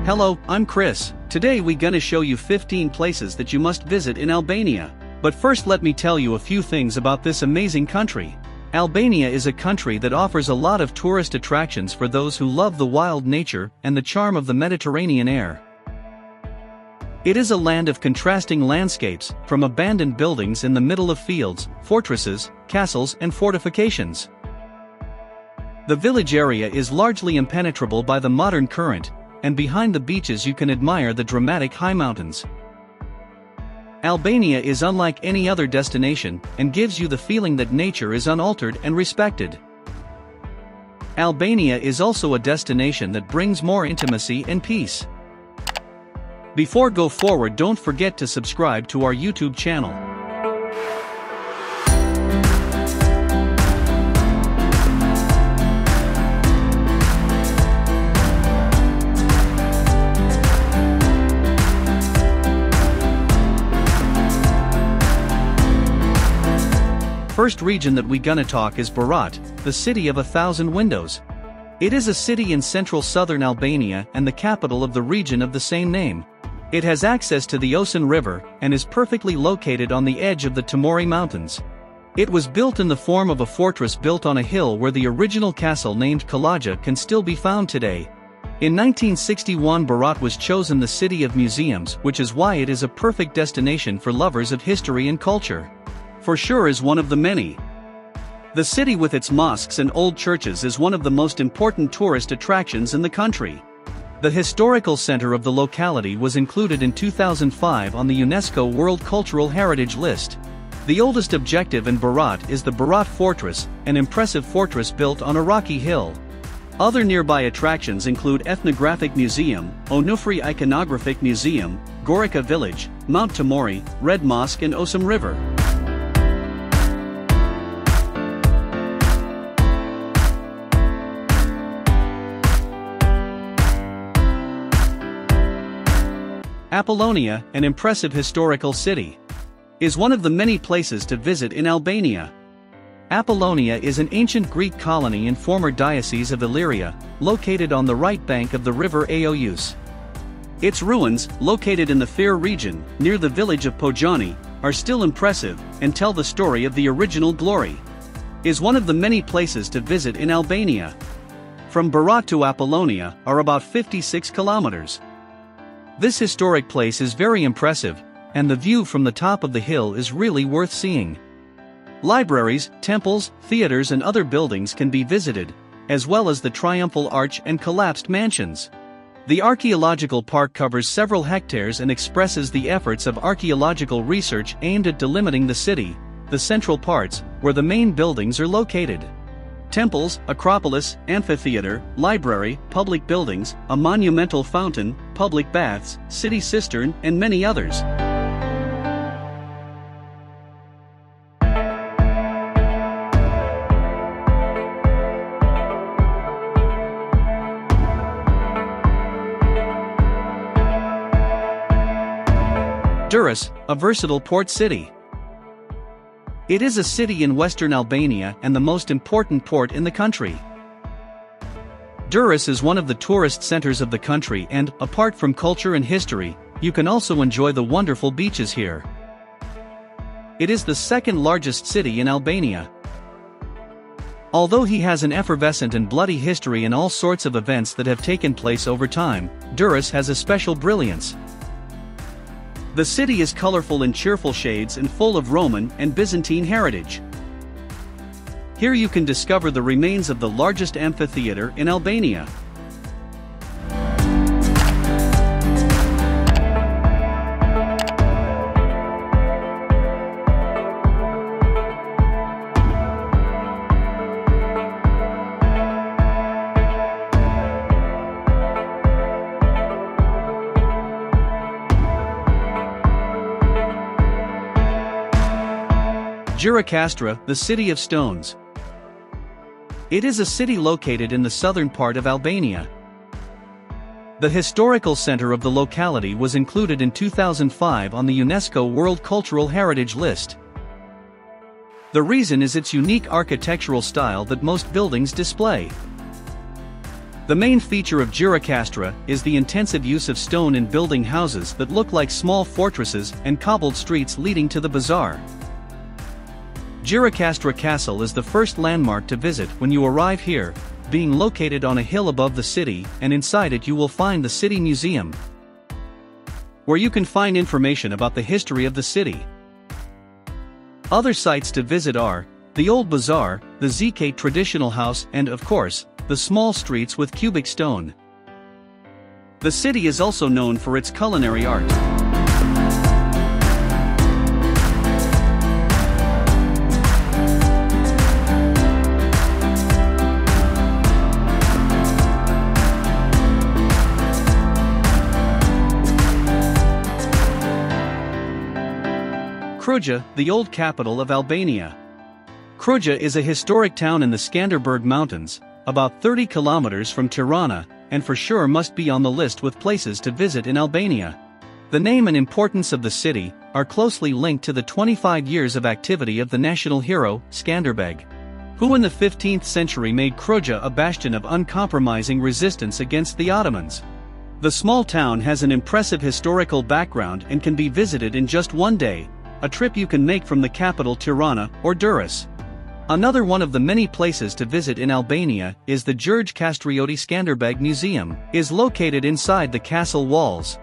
Hello, I'm Chris. Today we gonna show you 15 places that you must visit in Albania. But first let me tell you a few things about this amazing country. Albania is a country that offers a lot of tourist attractions for those who love the wild nature and the charm of the Mediterranean air. It is a land of contrasting landscapes, from abandoned buildings in the middle of fields, fortresses, castles and fortifications. The village area is largely impenetrable by the modern current, and behind the beaches you can admire the dramatic high mountains. Albania is unlike any other destination, and gives you the feeling that nature is unaltered and respected. Albania is also a destination that brings more intimacy and peace. Before go forward, don't forget to subscribe to our YouTube channel. First region that we gonna talk is BRAT, the city of 1,000 windows. It is a city in central southern Albania and the capital of the region of the same name. It has access to the Osen River and is perfectly located on the edge of the Tamori Mountains. It was built in the form of a fortress built on a hill where the original castle named KROJA can still be found today. In 1961, BRAT was chosen the city of museums, which is why it is a perfect destination for lovers of history and culture. For sure is one of the many. The city with its mosques and old churches is one of the most important tourist attractions in the country. The historical center of the locality was included in 2005 on the UNESCO World Cultural Heritage List. The oldest objective in BRAT is the BRAT Fortress, an impressive fortress built on a rocky hill. Other nearby attractions include Ethnographic Museum, Onufri Iconographic Museum, Gorica Village, Mount Tamori, Red Mosque and Osem River. Apollonia, an impressive historical city, is one of the many places to visit in Albania. Apollonia is an ancient Greek colony and former diocese of Illyria, located on the right bank of the river Aoeus. Its ruins, located in the Fair region, near the village of Pojani, are still impressive and tell the story of the original glory. Is one of the many places to visit in Albania. From BRAT to Apollonia are about 56 kilometers. This historic place is very impressive, and the view from the top of the hill is really worth seeing. Libraries, temples, theaters and other buildings can be visited, as well as the Triumphal Arch and collapsed mansions. The archaeological park covers several hectares and expresses the efforts of archaeological research aimed at delimiting the city, the central parts, where the main buildings are located. Temples, acropolis, amphitheater, library, public buildings, a monumental fountain, public baths, city cistern, and many others. DURS, a versatile port city. It is a city in western Albania and the most important port in the country. DURS is one of the tourist centers of the country and, apart from culture and history, you can also enjoy the wonderful beaches here. It is the second largest city in Albania. Although he has an effervescent and bloody history and all sorts of events that have taken place over time, DURS has a special brilliance. The city is colorful in cheerful shades and full of Roman and Byzantine heritage. Here you can discover the remains of the largest amphitheater in Albania. JARACASTRA, the city of stones. It is a city located in the southern part of Albania. The historical center of the locality was included in 2005 on the UNESCO World Cultural Heritage List. The reason is its unique architectural style that most buildings display. The main feature of JARACASTRA is the intensive use of stone in building houses that look like small fortresses and cobbled streets leading to the bazaar. JARACASTRA Castle is the first landmark to visit when you arrive here, being located on a hill above the city, and inside it you will find the City Museum, where you can find information about the history of the city. Other sites to visit are the Old Bazaar, the Zekate Traditional House, and of course, the small streets with cubic stone. The city is also known for its culinary art. KROJA, the old capital of Albania. KROJA is a historic town in the Skanderberg Mountains, about 30 kilometers from Tirana, and for sure must be on the list with places to visit in Albania. The name and importance of the city are closely linked to the 25 years of activity of the national hero, Skanderbeg, who in the 15th century made KROJA a bastion of uncompromising resistance against the Ottomans. The small town has an impressive historical background and can be visited in just one day, a trip you can make from the capital Tirana or DURS. Another one of the many places to visit in Albania is the Gjorgj Kastrioti Skanderbeg Museum, is located inside the castle walls.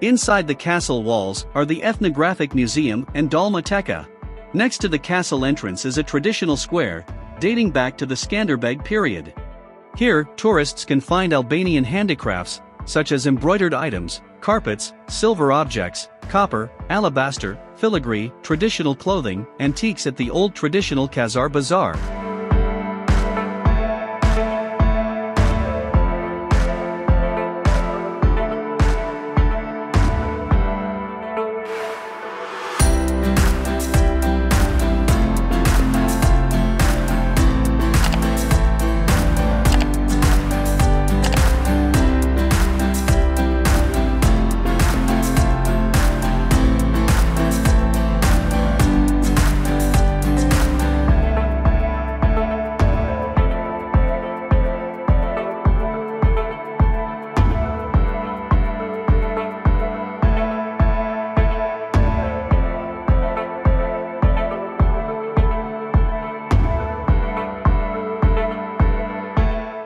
Inside the castle walls are the Ethnographic Museum and Dalmateka. Next to the castle entrance is a traditional square, dating back to the Skanderbeg period. Here, tourists can find Albanian handicrafts, such as embroidered items, carpets, silver objects, copper, alabaster, filigree, traditional clothing, antiques at the old traditional Kazar Bazaar.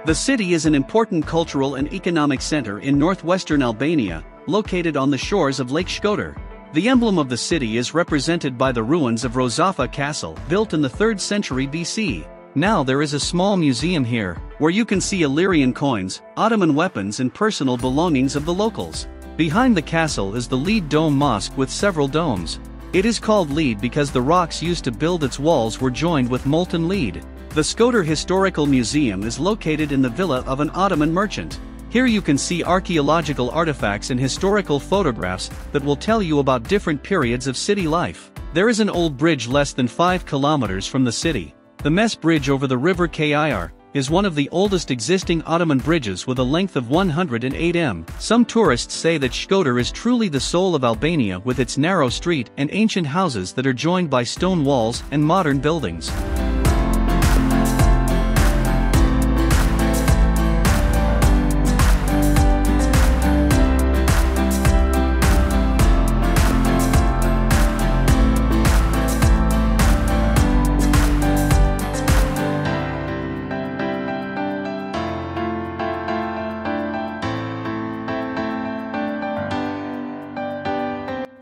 The city is an important cultural and economic center in northwestern Albania, located on the shores of Lake Shkodër. The emblem of the city is represented by the ruins of Rozafa Castle, built in the 3rd century BC. Now there is a small museum here, where you can see Illyrian coins, Ottoman weapons and personal belongings of the locals. Behind the castle is the Lead Dome Mosque with several domes. It is called lead because the rocks used to build its walls were joined with molten lead. The Shkodër Historical Museum is located in the villa of an Ottoman merchant. Here you can see archaeological artifacts and historical photographs that will tell you about different periods of city life. There is an old bridge less than 5 kilometers from the city. The Mes Bridge over the river Kir is one of the oldest existing Ottoman bridges with a length of 108 m. Some tourists say that Shkodër is truly the soul of Albania with its narrow street and ancient houses that are joined by stone walls and modern buildings.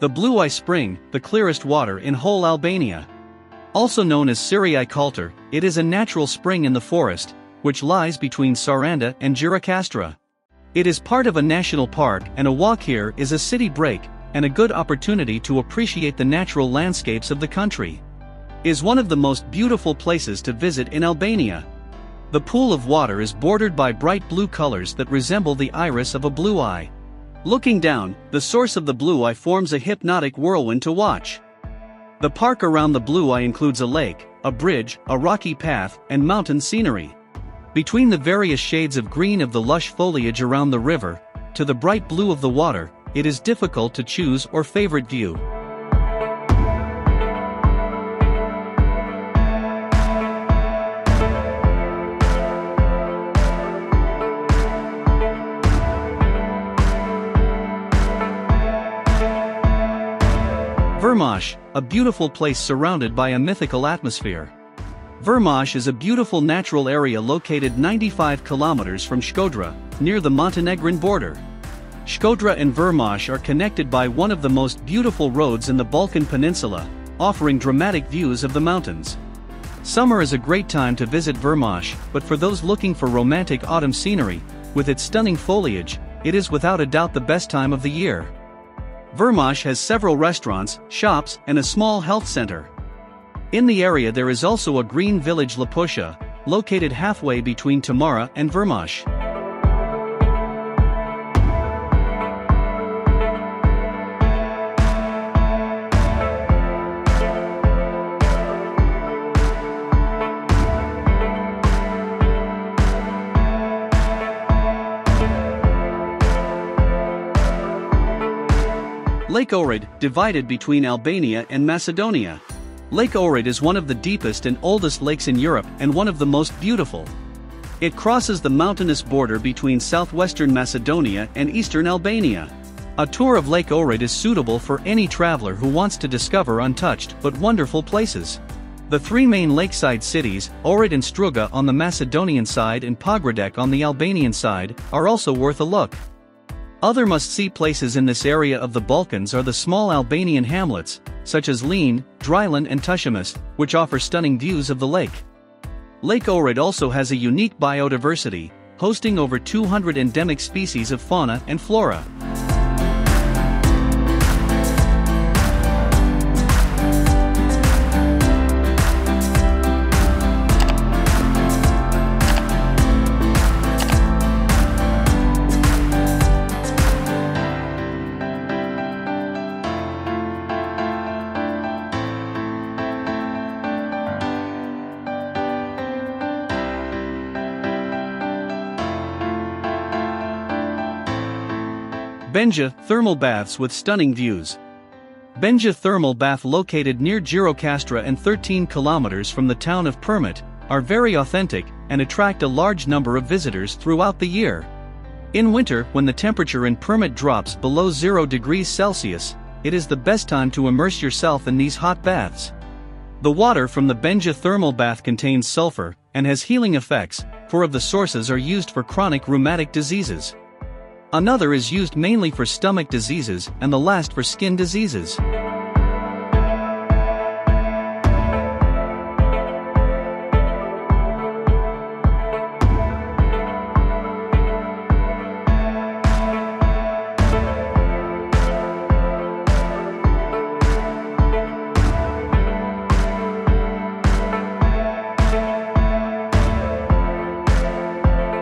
The Blue Eye Spring, the clearest water in whole Albania. Also known as Siri Kalter, it is a natural spring in the forest, which lies between Saranda and JARACASTRA. It is part of a national park, and a walk here is a city break, and a good opportunity to appreciate the natural landscapes of the country. It is one of the most beautiful places to visit in Albania. The pool of water is bordered by bright blue colors that resemble the iris of a blue eye. Looking down, the source of the blue eye forms a hypnotic whirlwind to watch. The park around the blue eye includes a lake, a bridge, a rocky path, and mountain scenery. Between the various shades of green of the lush foliage around the river, to the bright blue of the water, it is difficult to choose or favorite view. VERMOSH, a beautiful place surrounded by a mythical atmosphere. VERMOSH is a beautiful natural area located 95 kilometers from SKODA, near the Montenegrin border. SKODA and VERMOSH are connected by one of the most beautiful roads in the Balkan Peninsula, offering dramatic views of the mountains. Summer is a great time to visit VERMOSH, but for those looking for romantic autumn scenery, with its stunning foliage, it is without a doubt the best time of the year. VERMOSH has several restaurants, shops, and a small health center. In the area there is also a green village Lapusha, located halfway between Tamara and VERMOSH. Lake Ohrid, divided between Albania and Macedonia. Lake Ohrid is one of the deepest and oldest lakes in Europe and one of the most beautiful. It crosses the mountainous border between southwestern Macedonia and eastern Albania. A tour of Lake Ohrid is suitable for any traveler who wants to discover untouched but wonderful places. The three main lakeside cities, Ohrid and Struga on the Macedonian side and Pogradec on the Albanian side, are also worth a look. Other must-see places in this area of the Balkans are the small Albanian hamlets, such as Len, Dryland and Tushamis, which offer stunning views of the lake. Lake Ohrid also has a unique biodiversity, hosting over 200 endemic species of fauna and flora. BENJ, thermal baths with stunning views. BENJ thermal bath located near JARACASTRA and 13 kilometers from the town of Permit, are very authentic and attract a large number of visitors throughout the year. In winter, when the temperature in Permit drops below 0 degrees Celsius, it is the best time to immerse yourself in these hot baths. The water from the BENJ thermal bath contains sulfur and has healing effects. 4 of the sources are used for chronic rheumatic diseases. Another is used mainly for stomach diseases and the last for skin diseases.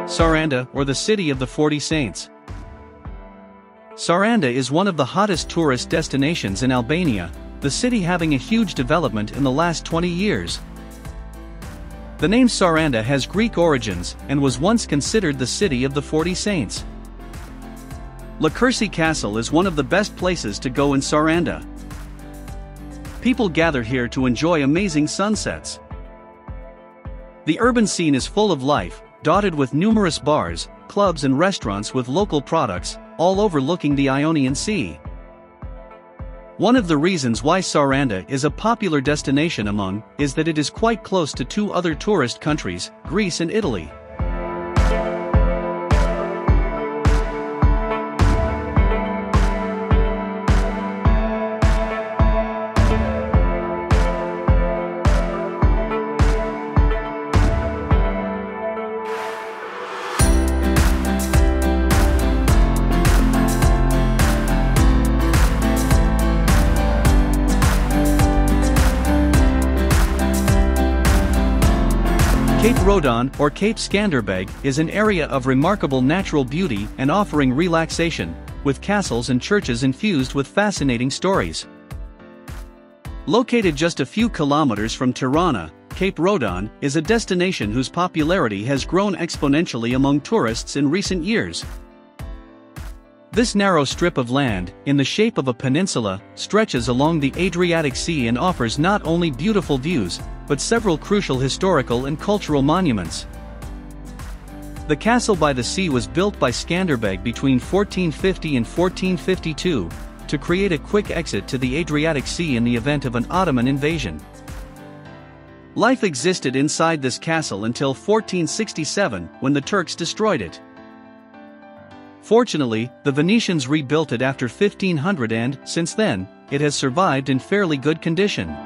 Saranda, or the City of the 40 Saints. Saranda is one of the hottest tourist destinations in Albania, the city having a huge development in the last 20 years. The name Saranda has Greek origins and was once considered the city of the 40 saints. Lakursi Castle is one of the best places to go in Saranda. People gather here to enjoy amazing sunsets. The urban scene is full of life, dotted with numerous bars, clubs and restaurants with local products, all overlooking the Ionian Sea. One of the reasons why Saranda is a popular destination is that it is quite close to 2 other tourist countries, Greece and Italy. Cape Rodon, or Cape Skanderbeg, is an area of remarkable natural beauty and offering relaxation, with castles and churches infused with fascinating stories. Located just a few kilometers from Tirana, Cape Rodon is a destination whose popularity has grown exponentially among tourists in recent years. This narrow strip of land, in the shape of a peninsula, stretches along the Adriatic Sea and offers not only beautiful views, but several crucial historical and cultural monuments. The castle by the sea was built by Skanderbeg between 1450 and 1452, to create a quick exit to the Adriatic Sea in the event of an Ottoman invasion. Life existed inside this castle until 1467, when the Turks destroyed it. Fortunately, the Venetians rebuilt it after 1500 and, since then, it has survived in fairly good condition.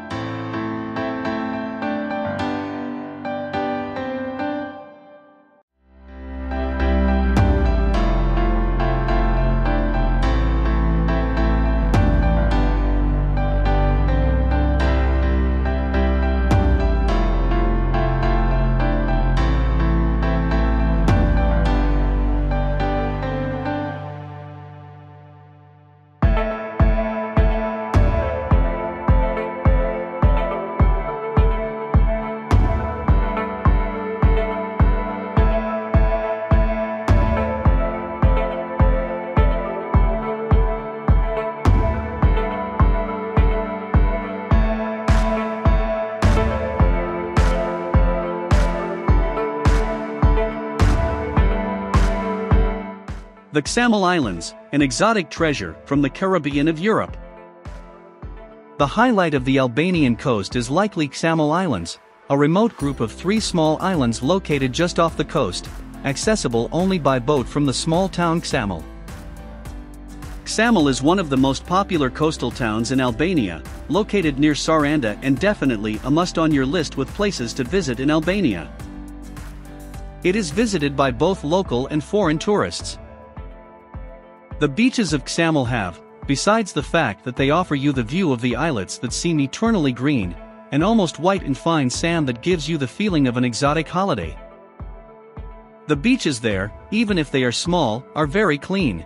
The Xaml Islands, an exotic treasure from the Caribbean of Europe. The highlight of the Albanian coast is likely Xaml Islands, a remote group of 3 small islands located just off the coast, accessible only by boat from the small town Xaml. Xaml is one of the most popular coastal towns in Albania, located near Saranda and definitely a must on your list with places to visit in Albania. It is visited by both local and foreign tourists. The beaches of Xaml have, besides the fact that they offer you the view of the islets that seem eternally green, and almost white and fine sand that gives you the feeling of an exotic holiday. The beaches there, even if they are small, are very clean.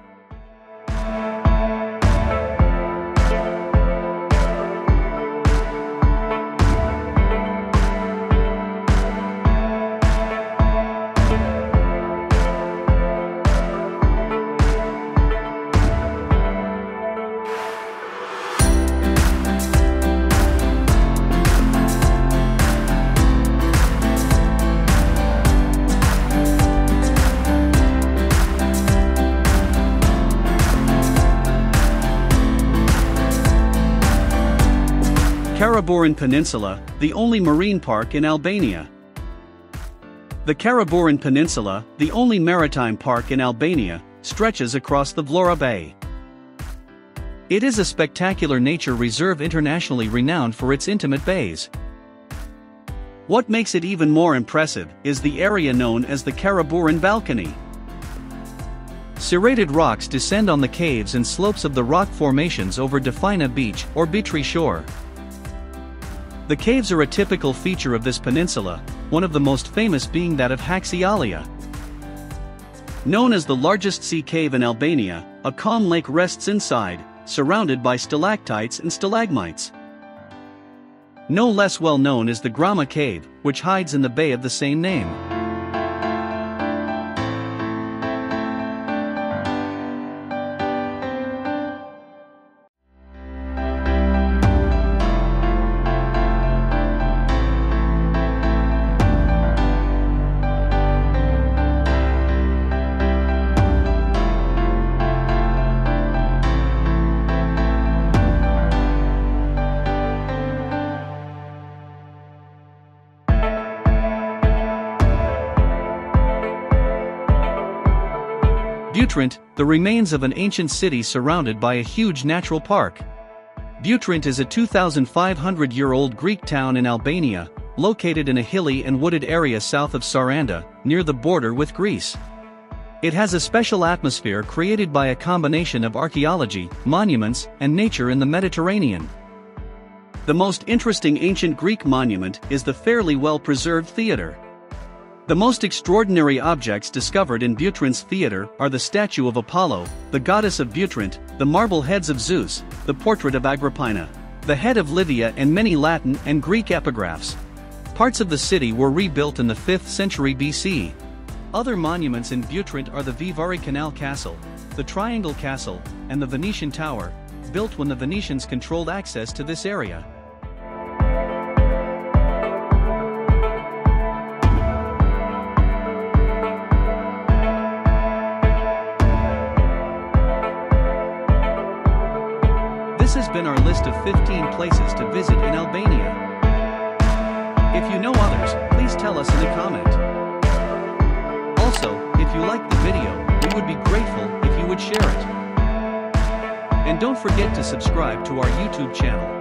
Carburin Peninsula, the only marine park in Albania. The Carburin Peninsula, the only maritime park in Albania, stretches across the Vlora Bay. It is a spectacular nature reserve internationally renowned for its intimate bays. What makes it even more impressive is the area known as the Carburin Balcony. Serrated rocks descend on the caves and slopes of the rock formations over Defina Beach or Bitri Shore. The caves are a typical feature of this peninsula, one of the most famous being that of Haxhialia. Known as the largest sea cave in Albania, a calm lake rests inside, surrounded by stalactites and stalagmites. No less well known is the Grama Cave, which hides in the bay of the same name. Buterin, the remains of an ancient city surrounded by a huge natural park. Buterin is a 2,500-year-old Greek town in Albania, located in a hilly and wooded area south of Saranda, near the border with Greece. It has a special atmosphere created by a combination of archaeology, monuments, and nature in the Mediterranean. The most interesting ancient Greek monument is the fairly well-preserved theater. The most extraordinary objects discovered in Buterin's theater are the statue of Apollo, the goddess of Buterin, the marble heads of Zeus, the portrait of Agrippina, the head of Livia, and many Latin and Greek epigraphs. Parts of the city were rebuilt in the 5th century BC. Other monuments in Buterin are the Vivari Canal Castle, the Triangle Castle, and the Venetian Tower, built when the Venetians controlled access to this area. This has been our list of 15 places to visit in Albania. If you know others, please tell us in a comment. Also, if you liked the video, we would be grateful if you would share it. And don't forget to subscribe to our YouTube channel.